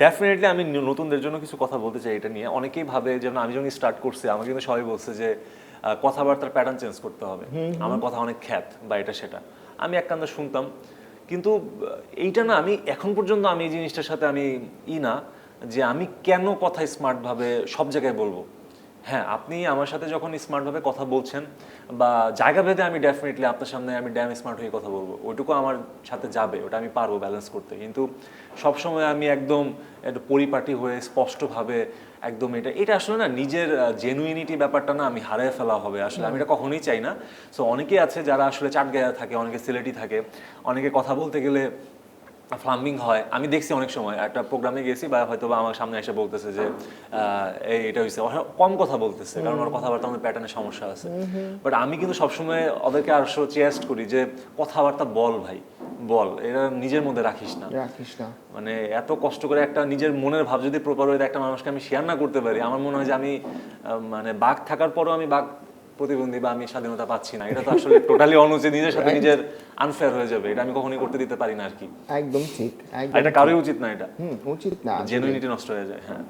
Definitely আমি নতুনদের জন্য কিছু কথা বলতে চাই এটা নিয়ে। অনেকেই ভাবে যেন আমি যখন স্টার্ট করছি আমাকে কিন্তু সবাই বলছে যে কথাবার্তার প্যাটার্ন চেঞ্জ করতে হবে, আমার কথা অনেক খ্যাত বা এটা সেটা। আমি এক কান্দা শুনতাম, কিন্তু এইটা না, আমি এখন পর্যন্ত আমি এই জিনিসটার সাথে আমি না যে আমি কেন কথা স্মার্টভাবে সব জায়গায় বলবো। হ্যাঁ, আপনি আমার সাথে যখন স্মার্টভাবে কথা বলছেন বা জায়গা ভেদে আমি ডেফিনেটলি আপনার সামনে আমি ড্যাম স্মার্ট হয়ে কথা বলবো, ওইটুকু আমার সাথে যাবে, ওটা আমি পারবো ব্যালেন্স করতে। কিন্তু সবসময় আমি একদম একটু পরিপাটি হয়ে স্পষ্টভাবে একদম এটা এটা আসলে না, নিজের জেনুইনিটি ব্যাপারটা না আমি হারিয়ে ফেলা হবে আসলে, আমি এটা কখনোই চাই না। সো অনেকেই আছে যারা আসলে চাটগাঁয়া থাকে, অনেকে সিলেটি থাকে, অনেকে কথা বলতে গেলে ফ্লাম্বিং হয়। আমি দেখছি অনেক সময় একটা প্রোগ্রামে গেছি বা হয়তো বা আমার সামনে এসে বলতেছে যে এটা হয়েছে, কম কথা বলতেছে কারণ ওর কথাবার্তা আমাদের প্যাটার্নের সমস্যা আছে। বাট আমি কিন্তু সবসময় ওদেরকে আরো চেয়ার্স করি যে কথাবার্তা বল ভাই, বল, এটা নিজের মধ্যে রাখিস না। মানে এত কষ্ট করে একটা নিজের মনের ভাব যদি প্রপার ওয়ে একটা মানুষকে আমি শেয়ার না করতে পারি, আমার মনে হয় যে আমি মানে বাঘ থাকার পরও আমি বাঘ প্রতিবন্ধী বা আমি স্বাধীনতা পাচ্ছি না। এটা তো আসলে টোটালি অনুচিত, নিজের সাথে নিজের আনফেয়ার হয়ে যাবে, এটা আমি কখনোই করতে দিতে পারি না আর কি। একদম ঠিক, এটা কারোই উচিত না, এটা উচিত না, জেনুইনিটি নষ্ট হয়ে যায়। হ্যাঁ।